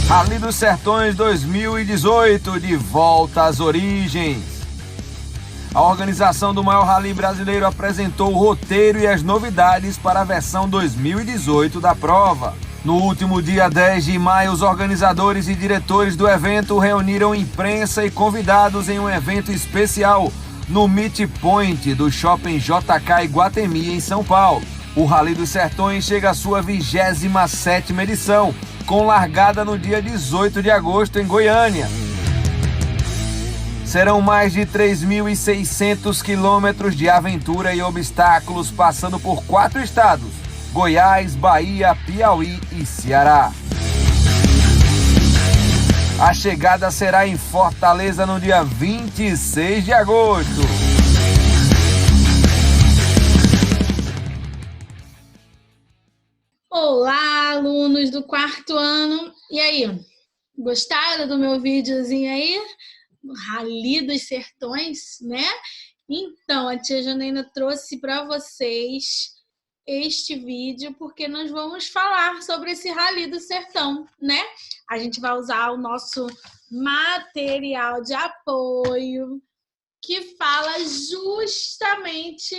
Rally dos Sertões 2018, de volta às origens. A organização do maior rally brasileiro apresentou o roteiro e as novidades para a versão 2018 da prova. No último dia 10 de maio, os organizadores e diretores do evento reuniram imprensa e convidados em um evento especial no Meet Point do Shopping JK Iguatemi, em São Paulo. O Rally dos Sertões chega à sua 27ª edição, com largada no dia 18 de agosto em Goiânia. Serão mais de 3.600 quilômetros de aventura e obstáculos, passando por 4 estados: Goiás, Bahia, Piauí e Ceará. A chegada será em Fortaleza no dia 26 de agosto. Olá, alunos do 4º ano. E aí, gostaram do meu videozinho aí? Rally dos Sertões, né? Então, a tia Janaína trouxe para vocês este vídeo porque nós vamos falar sobre esse Rally do Sertão, né? A gente vai usar o nosso material de apoio que fala justamente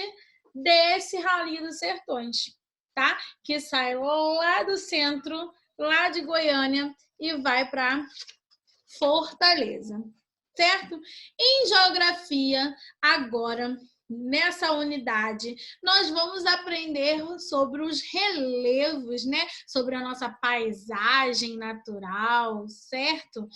desse Rally dos Sertões, tá? Que sai lá do centro, lá de Goiânia e vai para Fortaleza. Certo? Em geografia, agora, nessa unidade, nós vamos aprender sobre os relevos, né? Sobre a nossa paisagem natural, certo?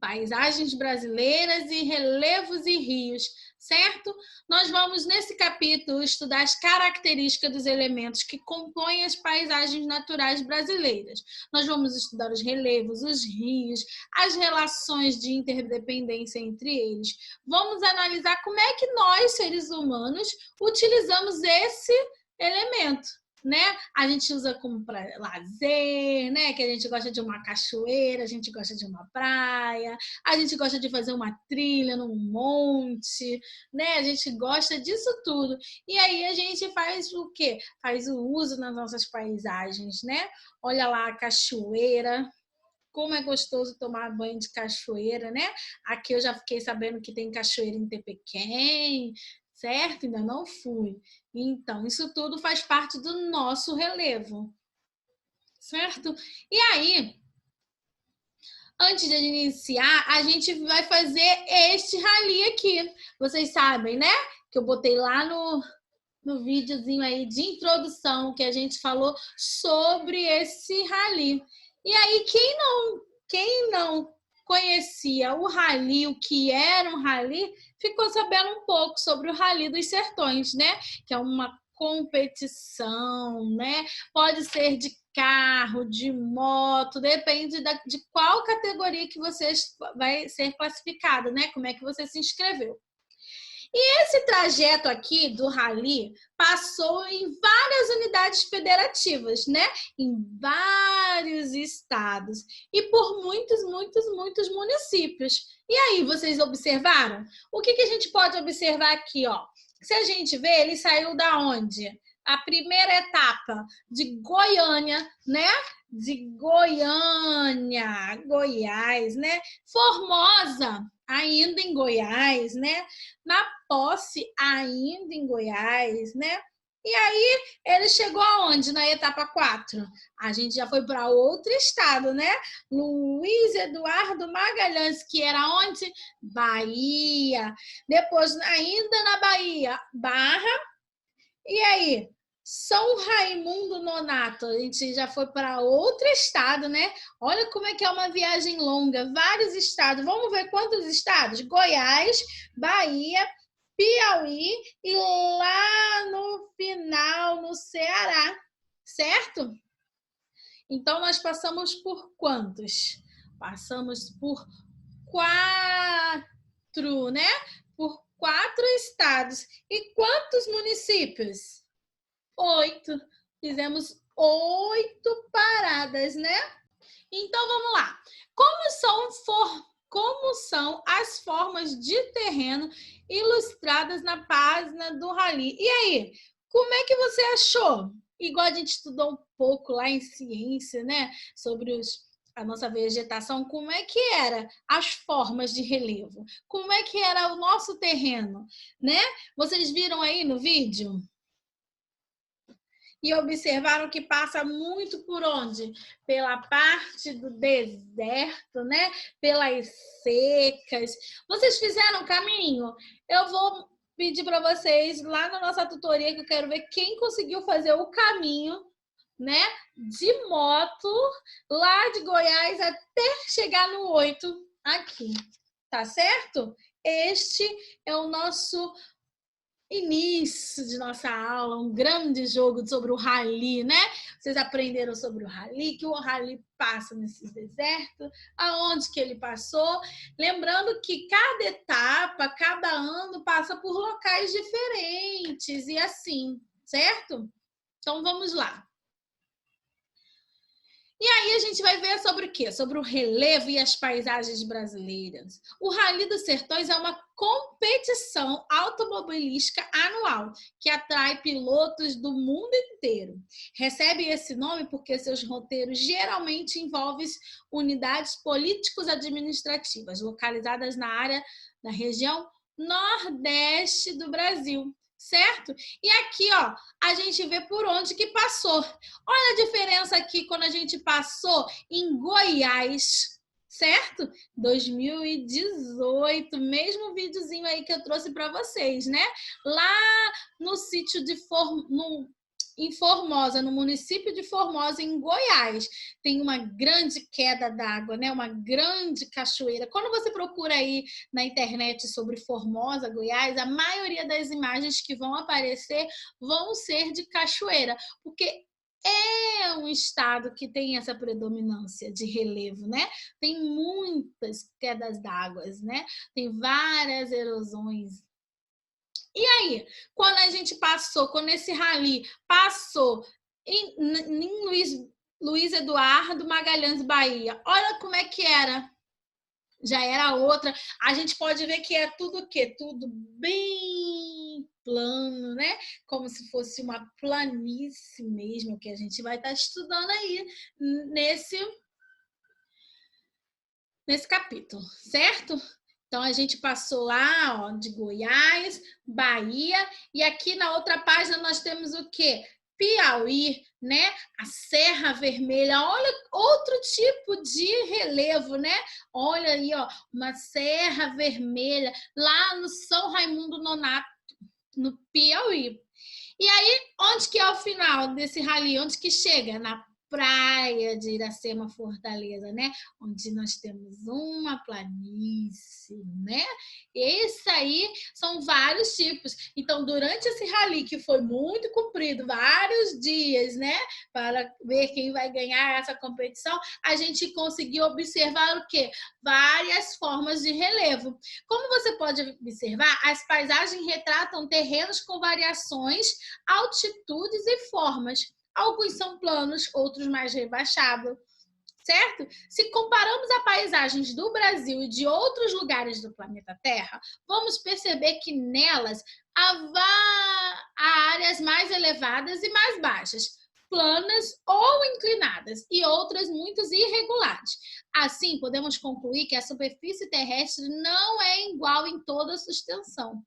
Paisagens brasileiras e relevos e rios, certo? Nós vamos, nesse capítulo, estudar as características dos elementos que compõem as paisagens naturais brasileiras. Nós vamos estudar os relevos, os rios, as relações de interdependência entre eles. Vamos analisar como é que nós, seres humanos, utilizamos esse elemento, né? A gente usa como para lazer, né? Que a gente gosta de uma cachoeira, a gente gosta de uma praia, a gente gosta de fazer uma trilha num monte, né? A gente gosta disso tudo. E aí a gente faz o quê? Faz o uso nas nossas paisagens, né? Olha lá a cachoeira. Como é gostoso tomar banho de cachoeira, né? Aqui eu já fiquei sabendo que tem cachoeira em Tepequém, certo? Ainda não fui. Então, isso tudo faz parte do nosso relevo, certo? E aí, antes de iniciar, a gente vai fazer este rally aqui. Vocês sabem, né? Que eu botei lá no videozinho aí de introdução que a gente falou sobre esse rally. E aí, quem não conhecia o rally, o que era um rally, ficou sabendo um pouco sobre o Rally dos Sertões, né? Que é uma competição, né? Pode ser de carro, de moto, depende de qual categoria que você vai ser classificado, né? Como é que você se inscreveu. E esse trajeto aqui do Rally passou em várias unidades federativas, né? Em vários estados e por muitos municípios. E aí, vocês observaram? O que a gente pode observar aqui, ó? Se a gente vê, ele saiu da onde? A primeira etapa de Goiânia, né? De Goiânia, Goiás, né? Formosa, ainda em Goiás, né? Na Posse, ainda em Goiás, né? E aí, ele chegou aonde na etapa 4? A gente já foi para outro estado, né? Luiz Eduardo Magalhães, que era onde? Bahia. Depois, ainda na Bahia, Barra. E aí, São Raimundo Nonato, a gente já foi para outro estado, né? Olha como é que é uma viagem longa, vários estados. Vamos ver quantos estados? Goiás, Bahia, Piauí e lá no final, no Ceará, certo? Então, nós passamos por quantos? Passamos por 4, né? Por 4 estados. E quantos municípios? 8. Fizemos 8 paradas, né? Então, vamos lá. Como são as formas de terreno ilustradas na página do Rally? E aí, como é que você achou? Igual a gente estudou um pouco lá em ciência, né? Sobre a nossa vegetação, como é que era as formas de relevo, como é que era o nosso terreno, né? Vocês viram aí no vídeo? E observaram que passa muito por onde? Pela parte do deserto, né? Pelas secas. Vocês fizeram o caminho? Eu vou pedir para vocês lá na nossa tutoria, que eu quero ver quem conseguiu fazer o caminho, né, de moto lá de Goiás até chegar no 8 aqui, tá certo? Este é o nosso início de nossa aula, um grande jogo sobre o rally, né? Vocês aprenderam sobre o rally, que o rally passa nesses desertos, aonde que ele passou. Lembrando que cada etapa, cada ano passa por locais diferentes e assim, certo? Então vamos lá. E aí a gente vai ver sobre o quê? Sobre o relevo e as paisagens brasileiras. O Rally dos Sertões é uma competição automobilística anual que atrai pilotos do mundo inteiro. Recebe esse nome porque seus roteiros geralmente envolvem unidades políticos-administrativas localizadas na região nordeste do Brasil. Certo? E aqui, ó, a gente vê por onde que passou. Olha a diferença aqui quando a gente passou em Goiás, certo? 2018, mesmo videozinho aí que eu trouxe para vocês, né? Lá no sítio em Formosa, no município de Formosa, em Goiás, tem uma grande queda d'água, né? Uma grande cachoeira. Quando você procura aí na internet sobre Formosa, Goiás, a maioria das imagens que vão aparecer vão ser de cachoeira, porque é um estado que tem essa predominância de relevo, né? Tem muitas quedas d'água, né? Tem várias erosões. E aí, quando a gente passou, quando esse rally passou em Luiz Eduardo Magalhães, Bahia, olha como é que era. Já era outra. A gente pode ver que é tudo o quê? Tudo bem plano, né? Como se fosse uma planície mesmo, que a gente vai estar estudando aí nesse capítulo, certo? Então, a gente passou lá, ó, de Goiás, Bahia, e aqui na outra página nós temos o quê? Piauí, né? A Serra Vermelha. Olha outro tipo de relevo, né? Olha aí, ó, uma Serra Vermelha lá no São Raimundo Nonato, no Piauí. E aí, onde que é o final desse rally? Onde que chega? Na praia de Iracema, Fortaleza, né? Onde nós temos uma planície, né? Esse aí são vários tipos. Então, durante esse rally, que foi muito comprido, vários dias, né? Para ver quem vai ganhar essa competição, a gente conseguiu observar o quê? Várias formas de relevo. Como você pode observar, as paisagens retratam terrenos com variações, altitudes e formas. Alguns são planos, outros mais rebaixados, certo? Se comparamos a paisagens do Brasil e de outros lugares do planeta Terra, vamos perceber que nelas há áreas mais elevadas e mais baixas, planas ou inclinadas, e outras muito irregulares. Assim, podemos concluir que a superfície terrestre não é igual em toda a sua extensão.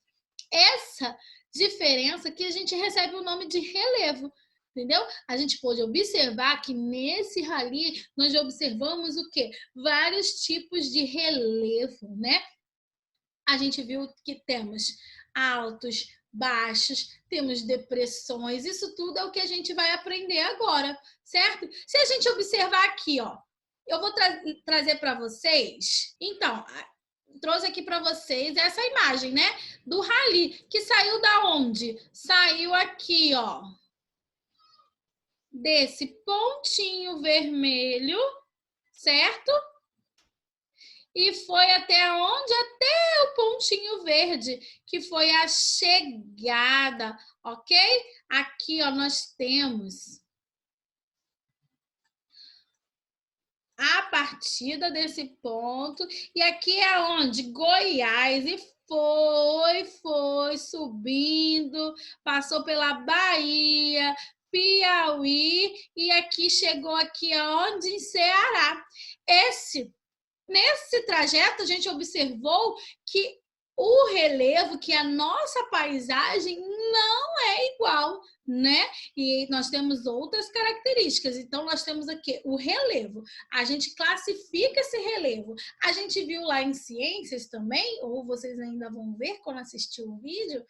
Essa diferença que a gente recebe o nome de relevo. Entendeu? A gente pode observar que nesse rally nós observamos o quê? Vários tipos de relevo, né? A gente viu que temos altos, baixos, temos depressões, isso tudo é o que a gente vai aprender agora, certo? Se a gente observar aqui, ó, eu vou trazer para vocês, então, trouxe aqui para vocês essa imagem, né? Do rally, que saiu da onde? Saiu aqui, ó, desse pontinho vermelho, certo? E foi até onde? Até o pontinho verde, que foi a chegada, ok? Aqui, ó, nós temos a partida desse ponto. E aqui é onde? Goiás. E foi subindo, passou pela Bahia, Piauí, e aqui chegou aqui aonde? Em Ceará. nesse trajeto, a gente observou que o relevo, que a nossa paisagem não é igual, né? E nós temos outras características. Então, nós temos aqui o relevo. A gente classifica esse relevo. A gente viu lá em ciências também, ou vocês ainda vão ver quando assistir o vídeo,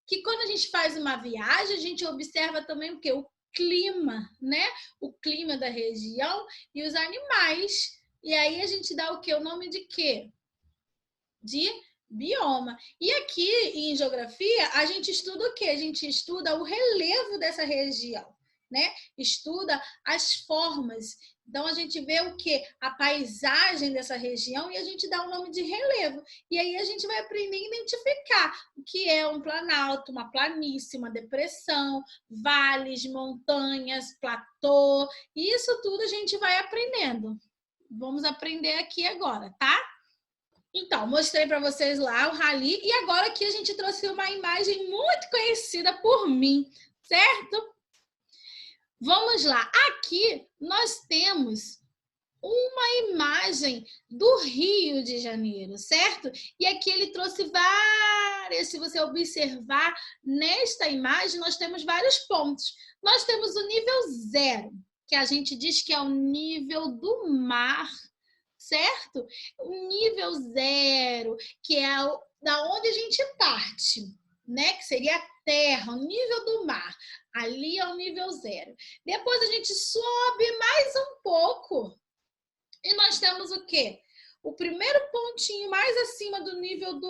que quando a gente faz uma viagem, a gente observa também o quê? O clima, né? O clima da região e os animais. E aí a gente dá o quê? O nome de quê? De bioma. E aqui em geografia, a gente estuda o quê? A gente estuda o relevo dessa região, né? Estuda as formas. Então, a gente vê o quê? A paisagem dessa região e a gente dá o nome de relevo. E aí a gente vai aprender a identificar o que é um planalto, uma planície, uma depressão, vales, montanhas, platô. Isso tudo a gente vai aprendendo. Vamos aprender aqui agora, tá? Então, mostrei para vocês lá o rally e agora aqui a gente trouxe uma imagem muito conhecida por mim, certo? Vamos lá. Aqui nós temos uma imagem do Rio de Janeiro, certo? E aqui ele trouxe várias, se você observar nesta imagem, nós temos vários pontos. Nós temos o nível 0, que a gente diz que é o nível do mar, certo? O nível 0, que é da onde a gente parte, né? Que seria a terra, o nível do mar. Ali é o nível 0. Depois a gente sobe mais um pouco e nós temos o quê? O primeiro pontinho mais acima do nível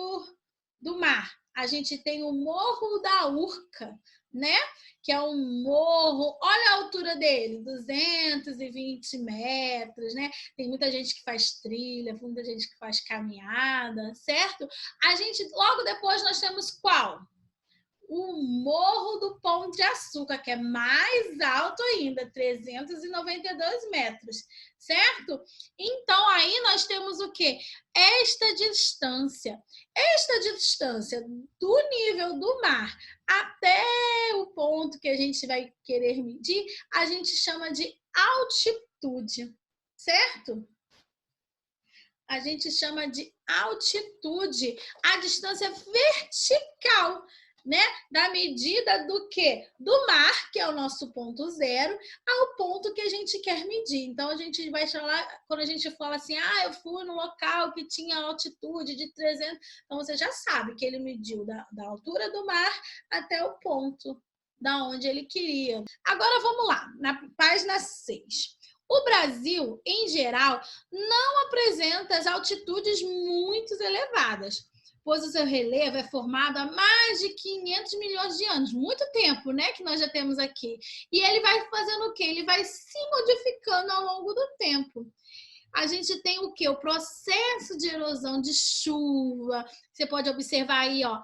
do mar. A gente tem o Morro da Urca, né? Que é um morro, olha a altura dele, 220 metros, né? Tem muita gente que faz trilha, muita gente que faz caminhada, certo? A gente, logo depois nós temos qual? O Morro do Pão de Açúcar, que é mais alto ainda, 392 metros, certo? Então, aí nós temos o quê? Esta distância do nível do mar até o ponto que a gente vai querer medir, a gente chama de altitude, certo? A gente chama de altitude, a distância vertical, né? Da medida do quê? Do mar, que é o nosso ponto 0, ao ponto que a gente quer medir. Então, a gente vai falar, quando a gente fala assim, eu fui no local que tinha altitude de 300, então você já sabe que ele mediu da altura do mar até o ponto da onde ele queria. Agora, vamos lá, na página 6. O Brasil, em geral, não apresenta as altitudes muito elevadas, pois o seu relevo é formado há mais de 500 milhões de anos. Muito tempo, né, que nós já temos aqui. E ele vai fazendo o quê? Ele vai se modificando ao longo do tempo. A gente tem o quê? O processo de erosão de chuva. Você pode observar aí, ó,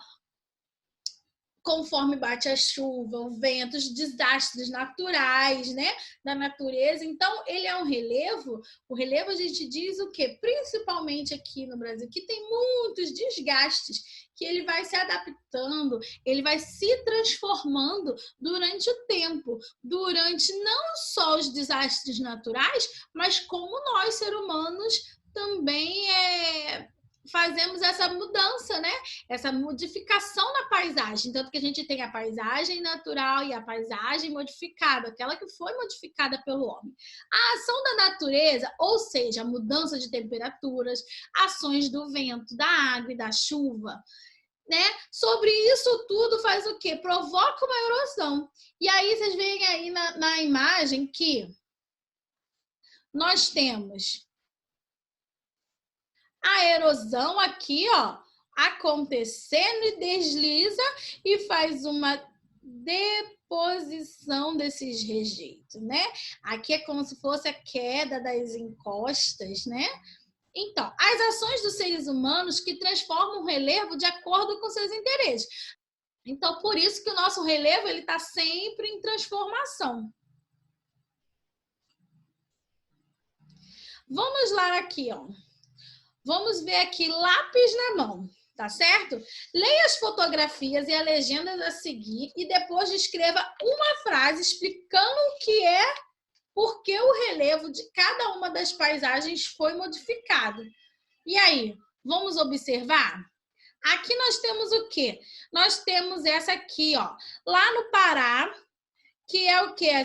conforme bate a chuva, o vento, os desastres naturais, né, da natureza. Então, ele é um relevo. O relevo a gente diz o quê? Principalmente aqui no Brasil, que tem muitos desgastes, que ele vai se adaptando, ele vai se transformando durante o tempo, durante não só os desastres naturais, mas como nós, seres humanos, também fazemos essa mudança, né? Essa modificação na paisagem. Tanto que a gente tem a paisagem natural e a paisagem modificada, aquela que foi modificada pelo homem. A ação da natureza, ou seja, a mudança de temperaturas, ações do vento, da água e da chuva, né? Sobre isso tudo faz o quê? Provoca uma erosão. E aí vocês veem aí na imagem que nós temos a erosão aqui, ó, acontecendo e desliza e faz uma deposição desses rejeitos, né? Aqui é como se fosse a queda das encostas, né? Então, as ações dos seres humanos que transformam o relevo de acordo com seus interesses. Então, por isso que o nosso relevo ele está sempre em transformação. Vamos lá aqui, ó. Vamos ver aqui, lápis na mão, tá certo? Leia as fotografias e a legenda a seguir e depois escreva uma frase explicando o que é porque o relevo de cada uma das paisagens foi modificado. E aí, vamos observar? Aqui nós temos o quê? Nós temos essa aqui, ó, lá no Pará, que é o quê?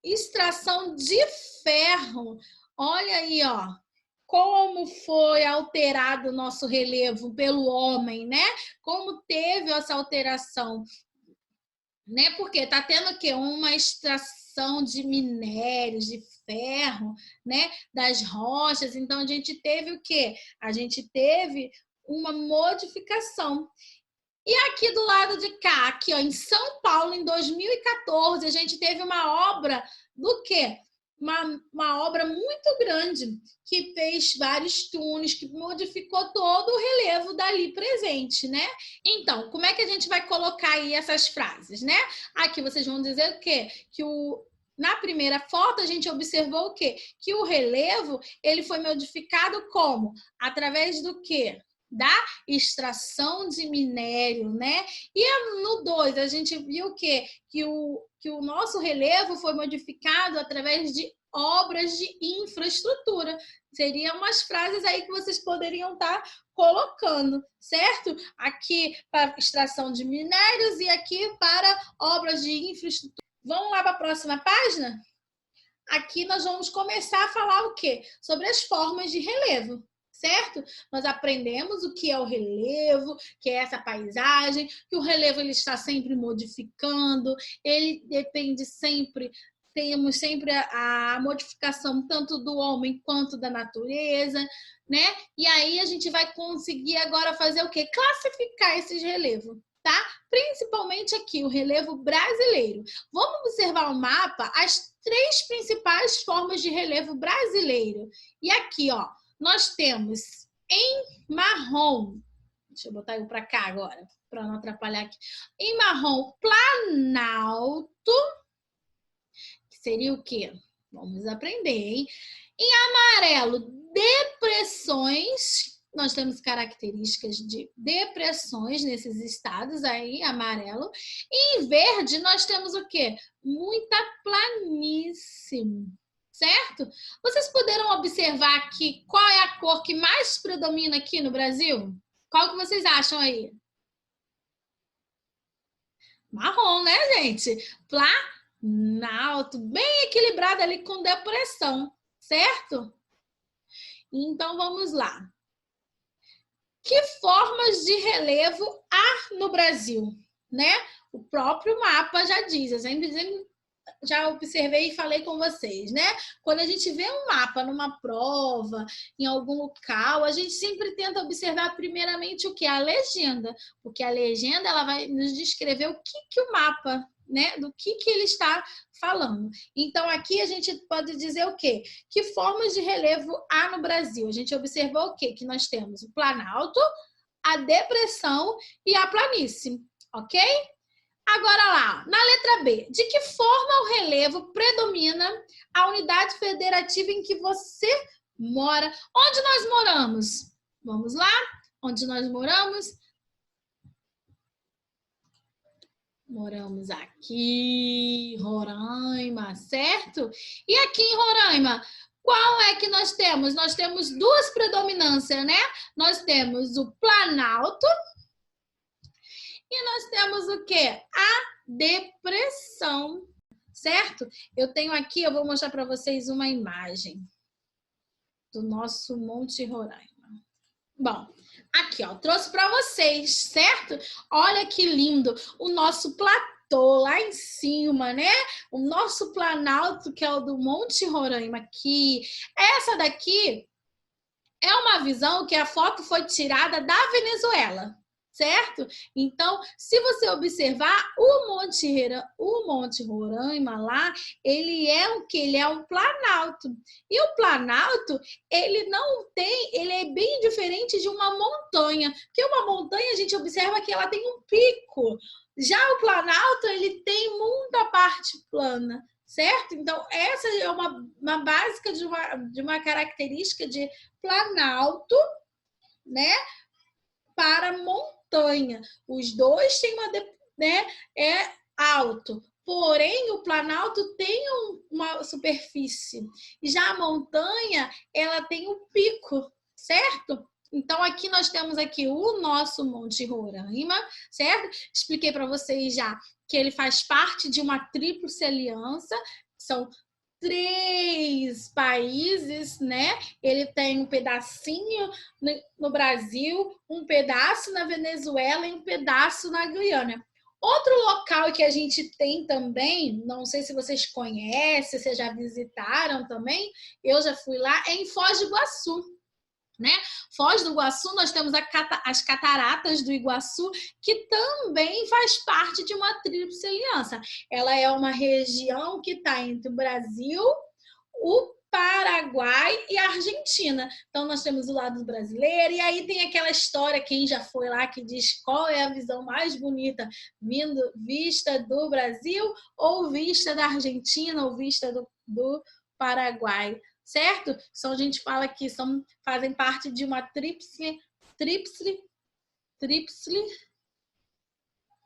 Extração de ferro. Olha aí, ó, como foi alterado o nosso relevo pelo homem, né? Como teve essa alteração, né? Porque tá tendo o quê? Uma extração de minérios, de ferro, né? Das rochas. Então a gente teve o quê? A gente teve uma modificação. E aqui do lado de cá, aqui ó, em São Paulo, em 2014, a gente teve uma obra do quê? Uma obra muito grande que fez vários túneis, que modificou todo o relevo dali presente, né? Então, como é que a gente vai colocar aí essas frases, né? Aqui vocês vão dizer o quê? Na primeira foto, a gente observou o quê? Que o relevo, ele foi modificado como? Através do quê? Da extração de minério, né? E no 2, a gente viu o quê? Que o nosso relevo foi modificado através de obras de infraestrutura. Seriam umas frases aí que vocês poderiam estar colocando, certo? Aqui para extração de minérios e aqui para obras de infraestrutura. Vamos lá para a próxima página? Aqui nós vamos começar a falar o quê? Sobre as formas de relevo. Certo? Nós aprendemos o que é o relevo, que é essa paisagem, que o relevo ele está sempre modificando, ele depende sempre, temos sempre a modificação tanto do homem quanto da natureza, né? E aí a gente vai conseguir agora fazer o quê? Classificar esses relevos, tá? Principalmente aqui, o relevo brasileiro. Vamos observar o mapa, as 3 principais formas de relevo brasileiro. E aqui, ó, nós temos em marrom, deixa eu botar ele para cá agora, para não atrapalhar aqui. Em marrom, planalto, que seria o quê? Vamos aprender, hein? Em amarelo, depressões. Nós temos características de depressões nesses estados aí, amarelo. E em verde, nós temos o quê? Muita planície. Certo? Vocês puderam observar aqui qual é a cor que mais predomina aqui no Brasil? Qual que vocês acham aí? Marrom, né, gente? Planalto, bem equilibrado ali com depressão, certo? Então, vamos lá. Que formas de relevo há no Brasil, né? O próprio mapa já diz, já observei e falei com vocês, né? Quando a gente vê um mapa numa prova, em algum local, a gente sempre tenta observar primeiramente o que? A legenda, porque a legenda ela vai nos descrever o que o mapa, né? Do que ele está falando. Então, aqui a gente pode dizer o quê? Que formas de relevo há no Brasil? A gente observou o quê? Que nós temos o planalto, a depressão e a planície, ok? Agora lá, na letra B, de que forma o relevo predomina a unidade federativa em que você mora? Onde nós moramos? Vamos lá? Onde nós moramos? Moramos aqui, Roraima, certo? E aqui em Roraima, qual é que nós temos? Nós temos 2 predominâncias, né? Nós temos o Planalto e nós temos o quê? A depressão, certo? Eu tenho aqui, eu vou mostrar para vocês uma imagem do nosso Monte Roraima. Bom, aqui, ó, trouxe para vocês, certo? Olha que lindo, o nosso platô lá em cima, né? O nosso planalto, que é o do Monte Roraima aqui. Essa daqui é uma visão que a foto foi tirada da Venezuela, certo? Então, se você observar o Monte Roraima lá, ele é o que? Ele é um planalto. E o planalto, ele é bem diferente de uma montanha, porque uma montanha a gente observa que ela tem um pico. Já o planalto, ele tem muita parte plana, certo? Então, essa é uma básica de uma característica de planalto, né? Para montanha. Os dois têm né? É alto. Porém, o Planalto tem uma superfície. E já a montanha, ela tem um pico, certo? Então, aqui nós temos aqui o nosso Monte Roraima, certo? Expliquei para vocês já que ele faz parte de uma tríplice aliança, são 3 países, né? Ele tem um pedacinho no Brasil, um pedaço na Venezuela e um pedaço na Guiana. Outro local que a gente tem também, não sei se vocês conhecem, se já visitaram também, eu já fui lá, é em Foz do Iguaçu. Né? Foz do Iguaçu, nós temos as cataratas do Iguaçu, que também faz parte de uma tríplice aliança. Ela é uma região que está entre o Brasil, o Paraguai e a Argentina. Então, nós temos o lado brasileiro, e aí tem aquela história, quem já foi lá, que diz qual é a visão mais bonita, vista do Brasil, ou vista da Argentina, ou vista do Paraguai. Certo? Então, a gente fala que fazem parte de uma tríplice,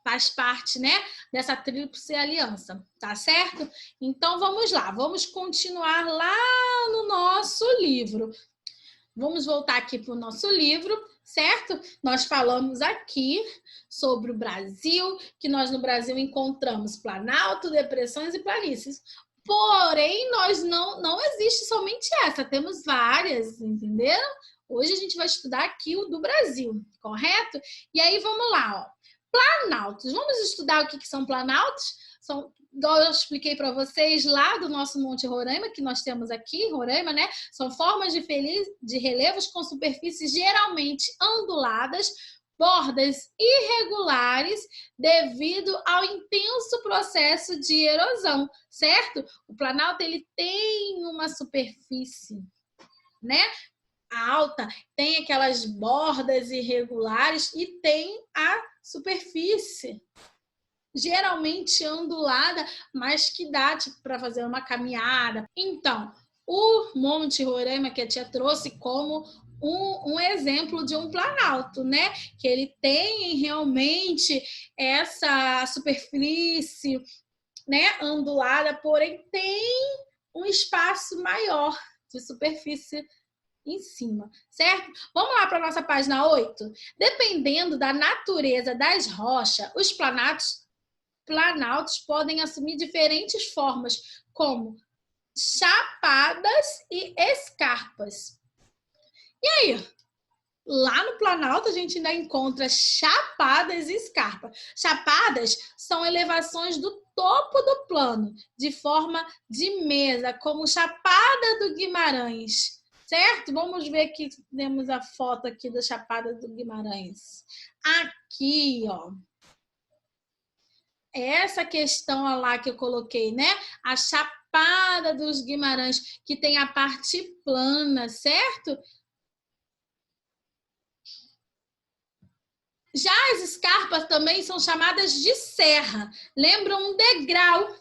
faz parte, né, dessa tríplice aliança, tá certo? Então, vamos lá, vamos continuar lá no nosso livro. Vamos voltar aqui para o nosso livro, certo? Nós falamos aqui sobre o Brasil, que nós no Brasil encontramos planalto, depressões e planícies. Porém, nós não existe somente essa, temos várias, entenderam? Hoje a gente vai estudar aqui o do Brasil, correto? E aí, vamos lá, ó. Planaltos. Vamos estudar o que são planaltos? São, igual eu expliquei para vocês lá do nosso Monte Roraima, que nós temos aqui, Roraima, né? São formas de relevos com superfícies geralmente onduladas, bordas irregulares devido ao intenso processo de erosão, certo? O Planalto ele tem uma superfície, né, alta, tem aquelas bordas irregulares e tem a superfície geralmente ondulada, mas que dá para fazer uma caminhada. Então, o Monte Roraima que a tia trouxe como um exemplo de um planalto, né? Que ele tem realmente essa superfície, né, ondulada, porém tem um espaço maior de superfície em cima, certo? Vamos lá para a nossa página 8. Dependendo da natureza das rochas, os planaltos podem assumir diferentes formas, como chapadas e escarpas. E aí, lá no Planalto a gente ainda encontra chapadas e escarpas. Chapadas são elevações do topo do plano, de forma de mesa, como Chapada do Guimarães, certo? Vamos ver aqui, temos a foto aqui da Chapada do Guimarães. Aqui, ó. Essa questão lá que eu coloquei, né? A Chapada dos Guimarães, que tem a parte plana, certo? Já as escarpas também são chamadas de serra, lembram um degrau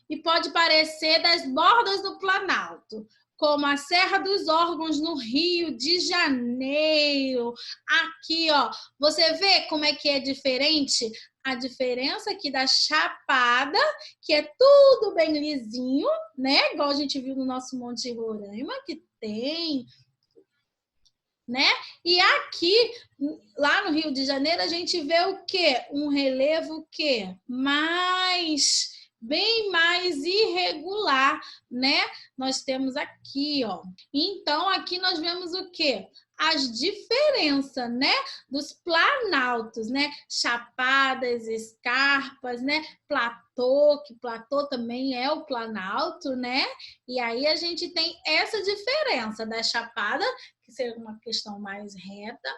e pode parecer das bordas do Planalto, como a Serra dos Órgãos no Rio de Janeiro. Aqui, ó, você vê como é que é diferente? A diferença aqui da Chapada, que é tudo bem lisinho, né? Igual a gente viu no nosso Monte Roraima, que tem, né? E aqui, lá no Rio de Janeiro, a gente vê o quê? Um relevo o quê? Bem mais irregular, né? Nós temos aqui, ó. Então, aqui nós vemos o quê? As diferenças, né, dos planaltos, né? Chapadas, escarpas, né? Platô, que platô também é o planalto, né? E aí a gente tem essa diferença da chapada, que seria uma questão mais reta,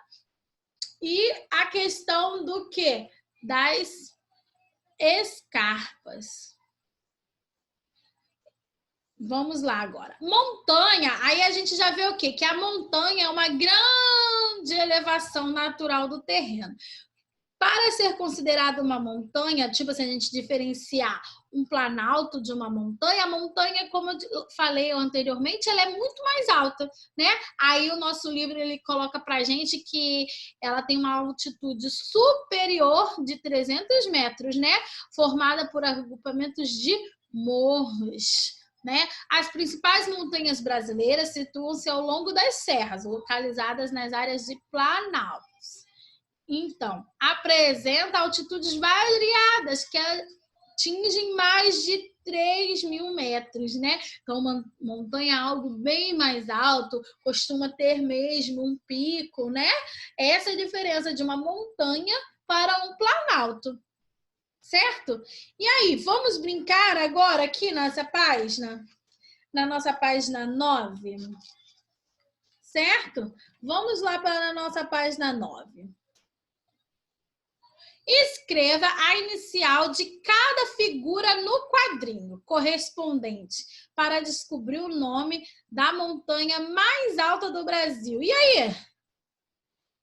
e a questão do quê? Das escarpas. Vamos lá agora. Montanha, aí a gente já vê o quê? Que a montanha é uma grande elevação natural do terreno. Para ser considerado uma montanha, tipo assim, a gente diferenciar um planalto de uma montanha, a montanha, como eu falei anteriormente, ela é muito mais alta, né? Aí o nosso livro, ele coloca pra gente que ela tem uma altitude superior de 300 metros, né? Formada por agrupamentos de morros, né? As principais montanhas brasileiras situam-se ao longo das serras, localizadas nas áreas de planaltos. Então, apresenta altitudes variadas que atingem mais de 3.000 metros, né? Então, uma montanha algo bem mais alto costuma ter mesmo um pico, né? Essa é a diferença de uma montanha para um planalto, certo? E aí, vamos brincar agora aqui nessa página? Na nossa página 9, certo? Vamos lá para a nossa página 9. Escreva a inicial de cada figura no quadrinho correspondente para descobrir o nome da montanha mais alta do Brasil. E aí?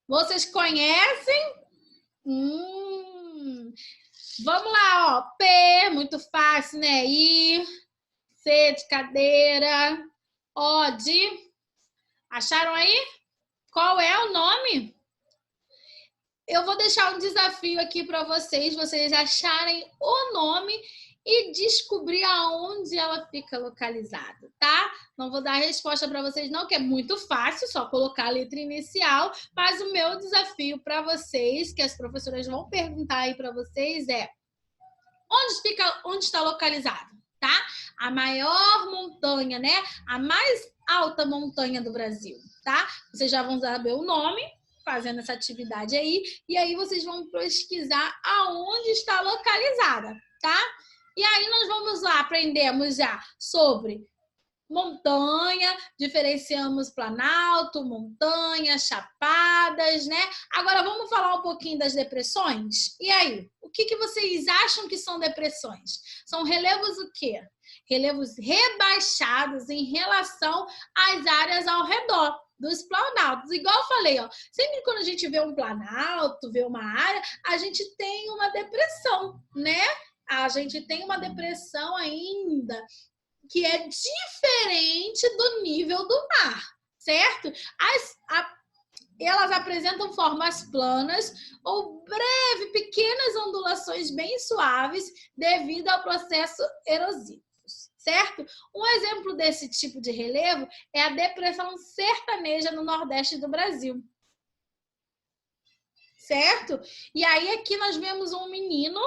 Vocês conhecem? Vamos lá, ó. P, muito fácil, né? I, C de cadeira, O de... Acharam aí? Qual é o nome? Eu vou deixar um desafio aqui para vocês acharem o nome e descobrir aonde ela fica localizada, tá? Não vou dar a resposta para vocês não, que é muito fácil, só colocar a letra inicial, mas o meu desafio para vocês, que as professoras vão perguntar aí para vocês é: onde está localizado, tá? A maior montanha, né? A mais alta montanha do Brasil, tá? Vocês já vão saber o nome fazendo essa atividade aí, e aí vocês vão pesquisar aonde está localizada, tá? E aí nós vamos lá, aprendemos já sobre montanha, diferenciamos planalto, montanha, chapadas, né? Agora vamos falar um pouquinho das depressões? E aí, o que vocês acham que são depressões? São relevos o quê? Relevos rebaixados em relação às áreas ao redor dos planaltos. Igual eu falei, ó, sempre quando a gente vê um planalto, vê uma área, a gente tem uma depressão, né? A gente tem uma depressão ainda que é diferente do nível do mar, certo? Elas apresentam formas planas ou pequenas ondulações bem suaves devido ao processo erosivo, certo? Um exemplo desse tipo de relevo é a depressão sertaneja no Nordeste do Brasil, certo? E aí aqui nós vemos um menino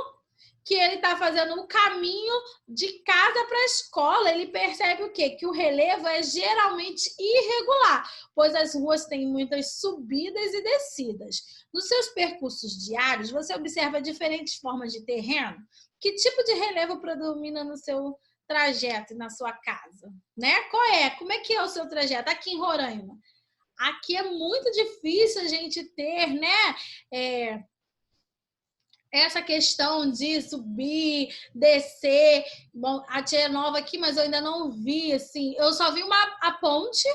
que ele está fazendo um caminho de casa para a escola. Ele percebe o quê? Que o relevo é geralmente irregular, pois as ruas têm muitas subidas e descidas. Nos seus percursos diários, você observa diferentes formas de terreno? Que tipo de relevo predomina no seu trajeto, na sua casa? Né? Qual é? Como é que é o seu trajeto aqui em Roraima? Aqui é muito difícil a gente ter, né? Essa questão de subir, descer. Bom, a tia é nova aqui, mas eu ainda não vi, assim. Eu só vi a ponte.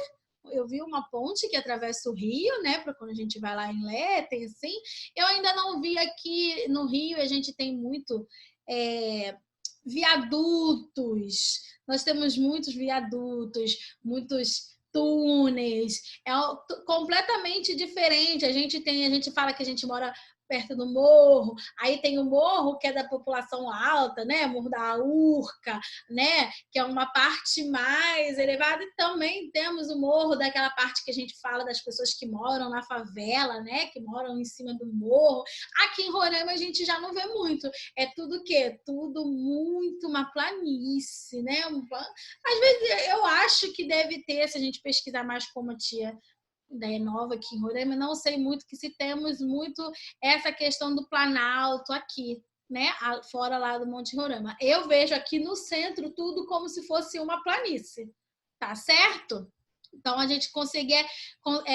Eu vi uma ponte que atravessa o rio, né? Para quando a gente vai lá em Lé, tem assim. Eu ainda não vi aqui no Rio, a gente tem muito viadutos. Nós temos muitos viadutos, muitos túneis. É completamente diferente. A gente fala que a gente mora perto do morro, aí tem o morro que é da população alta, né? Morro da Urca, né? Que é uma parte mais elevada, e também temos o morro daquela parte que a gente fala das pessoas que moram na favela, né? Que moram em cima do morro. Aqui em Roraima a gente já não vê muito. É tudo o quê? Tudo muito uma planície, né? Às vezes eu acho que deve ter, se a gente pesquisar mais como a tia ideia nova aqui em Roraima, não sei muito que se temos muito essa questão do Planalto aqui, né? Fora lá do Monte Roraima. Eu vejo aqui no centro tudo como se fosse uma planície, tá certo? Então a gente conseguir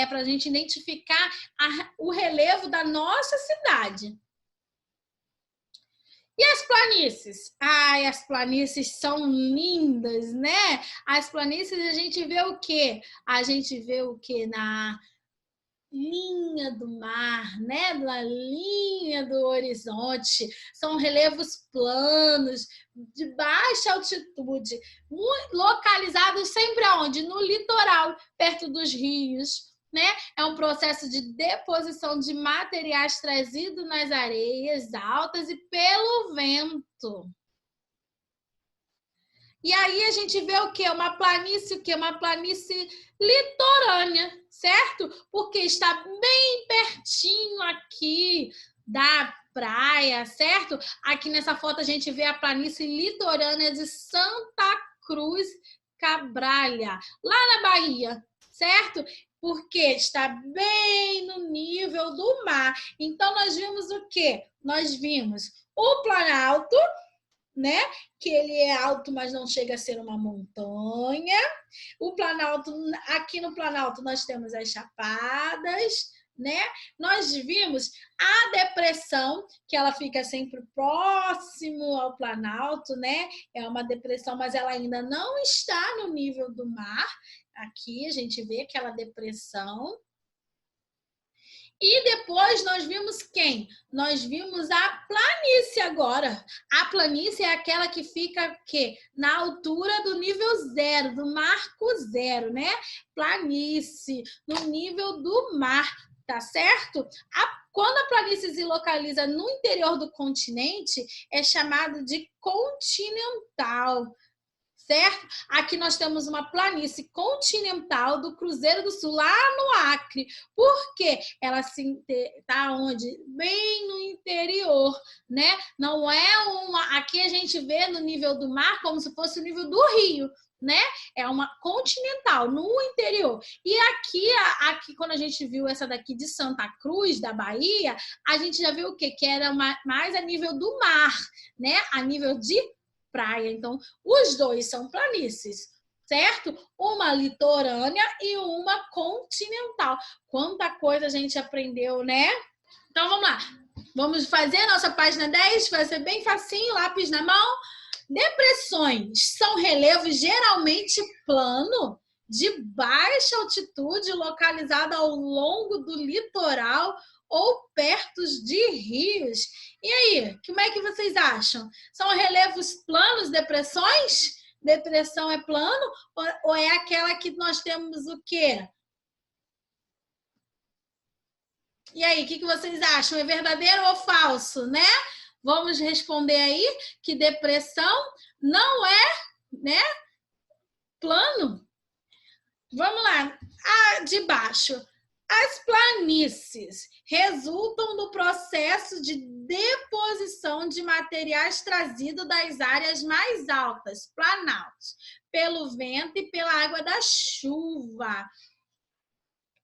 para a gente identificar o relevo da nossa cidade. E as planícies? Ai, as planícies são lindas, né? As planícies a gente vê o quê? A gente vê o quê? linha do mar, né? Na linha do horizonte. São relevos planos, de baixa altitude, localizados sempre aonde? No litoral, perto dos rios, né? É um processo de deposição de materiais trazidos nas areias altas e pelo vento. E aí a gente vê o quê? Uma planície, o quê? Uma planície litorânea, certo? Porque está bem pertinho aqui da praia, certo? Aqui nessa foto a gente vê a planície litorânea de Santa Cruz Cabralha, lá na Bahia, certo? Porque está bem no nível do mar. Então, nós vimos o quê? Nós vimos o Planalto, né? Que ele é alto, mas não chega a ser uma montanha. O Planalto, aqui no Planalto nós temos as chapadas, né? Nós vimos a depressão, que ela fica sempre próximo ao Planalto, né? É uma depressão, mas ela ainda não está no nível do mar. Aqui a gente vê aquela depressão. E depois nós vimos quem? Nós vimos a planície agora. A planície é aquela que fica que na altura do nível zero, do marco zero, né? Planície, no nível do mar, tá certo? Quando a planície se localiza no interior do continente, é chamado de continental. Certo? Aqui nós temos uma planície continental do Cruzeiro do Sul, lá no Acre. Por quê? Ela está onde? Bem no interior, né? Não é uma... Aqui a gente vê no nível do mar como se fosse o nível do rio, né? É uma continental, no interior. E aqui quando a gente viu essa daqui de Santa Cruz, da Bahia, a gente já viu o quê? Que era mais a nível do mar, né? A nível de praia. Então, os dois são planícies, certo? Uma litorânea e uma continental. Quanta coisa a gente aprendeu, né? Então, vamos lá. Vamos fazer a nossa página 10, vai ser bem facinho, lápis na mão. Depressões são relevos geralmente plano, de baixa altitude, localizado ao longo do litoral ou perto de rios. E aí, como é que vocês acham? São relevos planos, depressões? Depressão é plano ou é aquela que nós temos o quê? E aí, o que vocês acham? É verdadeiro ou falso, né? Vamos responder aí que depressão não é, né, plano. Vamos lá, de baixo. As planícies resultam do processo de deposição de materiais trazidos das áreas mais altas, planaltos, pelo vento e pela água da chuva.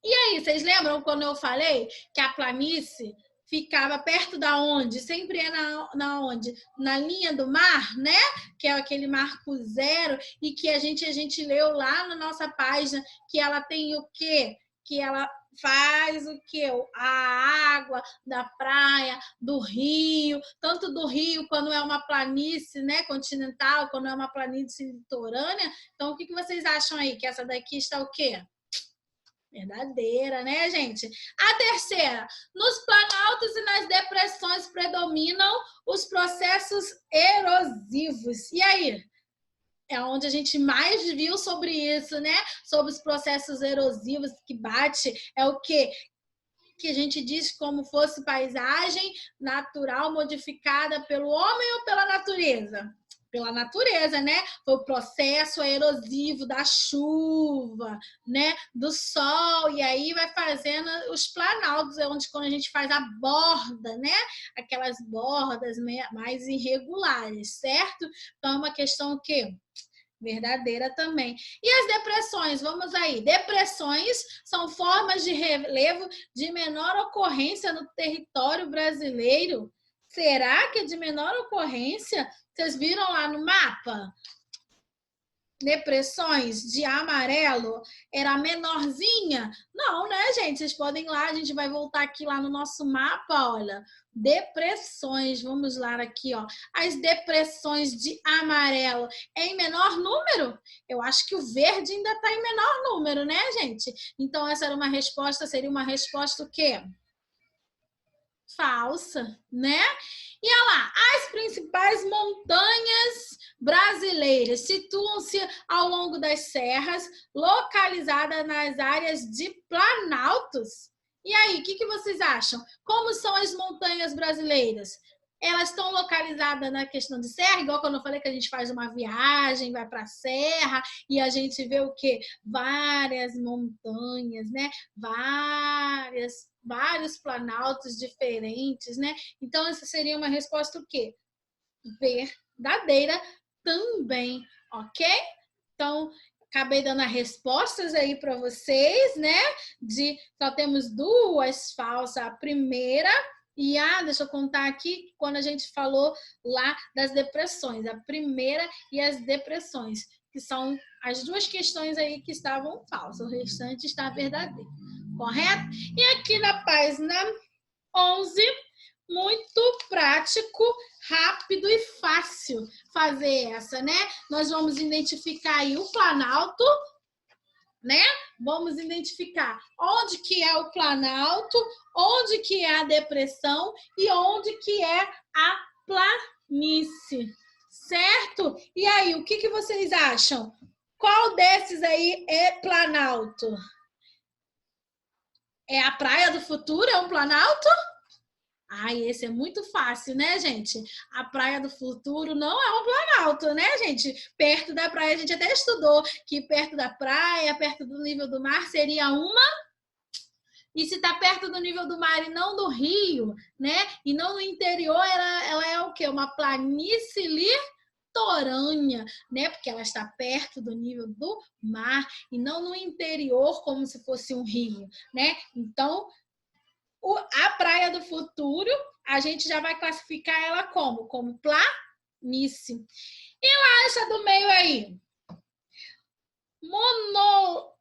E aí, vocês lembram quando eu falei que a planície ficava perto da onde? Sempre é na onde? Na linha do mar, né? Que é aquele marco zero e que a gente leu lá na nossa página que ela tem o quê? Que ela faz o quê? A água da praia, do rio, tanto do rio quando é uma planície, né, continental, quando é uma planície litorânea. Então, o que vocês acham aí? Que essa daqui está o quê? Verdadeira, né, gente? A terceira, nos planaltos e nas depressões predominam os processos erosivos. E aí? É onde a gente mais viu sobre isso, né? Sobre os processos erosivos que bate. É o quê? Que a gente diz como fosse paisagem natural modificada pelo homem ou pela natureza? Pela natureza, né? Foi o processo erosivo da chuva, né? Do sol, e aí vai fazendo os planaltos, é onde quando a gente faz a borda, né? Aquelas bordas mais irregulares, certo? Então é uma questão o quê? Verdadeira também. E as depressões? Vamos aí. Depressões são formas de relevo de menor ocorrência no território brasileiro. Será que é de menor ocorrência? Vocês viram lá no mapa? depressões de amarelo era menorzinha? Não, né, gente? Vocês podem ir lá, a gente vai voltar aqui lá no nosso mapa, olha. Depressões, vamos lá aqui, ó. As depressões de amarelo em menor número? Eu acho que o verde ainda está em menor número, né, gente? Então, essa era uma resposta, seria uma resposta o quê? Falsa, né? E olha lá, as principais montanhas brasileiras situam-se ao longo das serras, localizadas nas áreas de planaltos. E aí, o que vocês acham? Como são as montanhas brasileiras? Elas estão localizadas na questão de serra, igual quando eu falei que a gente faz uma viagem, vai para a serra e a gente vê o quê? Várias montanhas, né? Vários planaltos diferentes, né? Então, essa seria uma resposta o quê? Verdadeira também, ok? Então, acabei dando as respostas aí para vocês, né? Só temos duas falsas. A primeira, e deixa eu contar aqui, quando a gente falou lá das depressões. A primeira e as depressões, que são as duas questões aí que estavam falsas. O restante está verdadeiro, correto? E aqui na página 11, muito prático, rápido e fácil fazer essa, né? Nós vamos identificar aí o planalto, né? Vamos identificar onde que é o planalto, onde que é a depressão e onde que é a planície, certo? E aí, o que vocês acham? Qual desses aí é planalto? É a Praia do Futuro? É um planalto? Esse é muito fácil, né, gente? A Praia do Futuro não é um planalto, né, gente? Perto da praia, a gente até estudou que perto da praia, perto do nível do mar, seria uma... E se está perto do nível do mar e não do rio, né? E não no interior, ela é o quê? Uma planície litorânea, né? Porque ela está perto do nível do mar e não no interior, como se fosse um rio, né? Então, a Praia do Futuro, a gente já vai classificar ela como planície. E lá, essa do meio aí?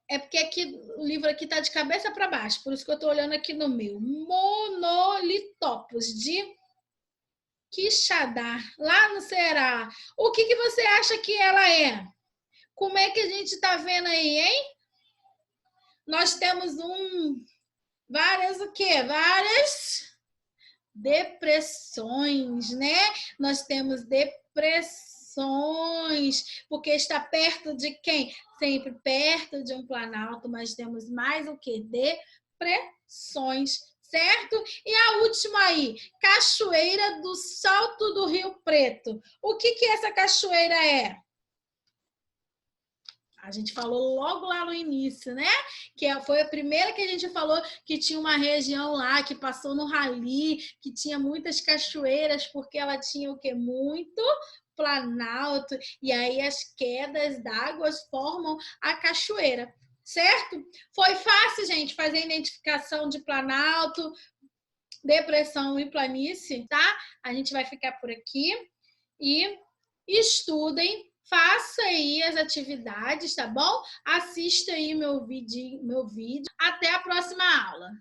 É porque aqui, o livro aqui está de cabeça para baixo, por isso que eu estou olhando aqui no meio. Monolitópolis de Quixadá, lá no Ceará. O que você acha que ela é? Como é que a gente está vendo aí, hein? Nós temos várias o quê? Várias depressões, né? Nós temos depressões, porque está perto de quem? Sempre perto de um planalto, mas temos mais o quê? Depressões, certo? E a última aí, Cachoeira do Salto do Rio Preto. O que essa cachoeira é? A gente falou logo lá no início, né? Que foi a primeira que a gente falou que tinha uma região lá que passou no rally, que tinha muitas cachoeiras, porque ela tinha o quê? Muito planalto. E aí as quedas d'água formam a cachoeira, certo? Foi fácil, gente, fazer a identificação de planalto, depressão e planície, tá? A gente vai ficar por aqui e estudem. Faça aí as atividades, tá bom? Assista aí meu vídeo. Até a próxima aula.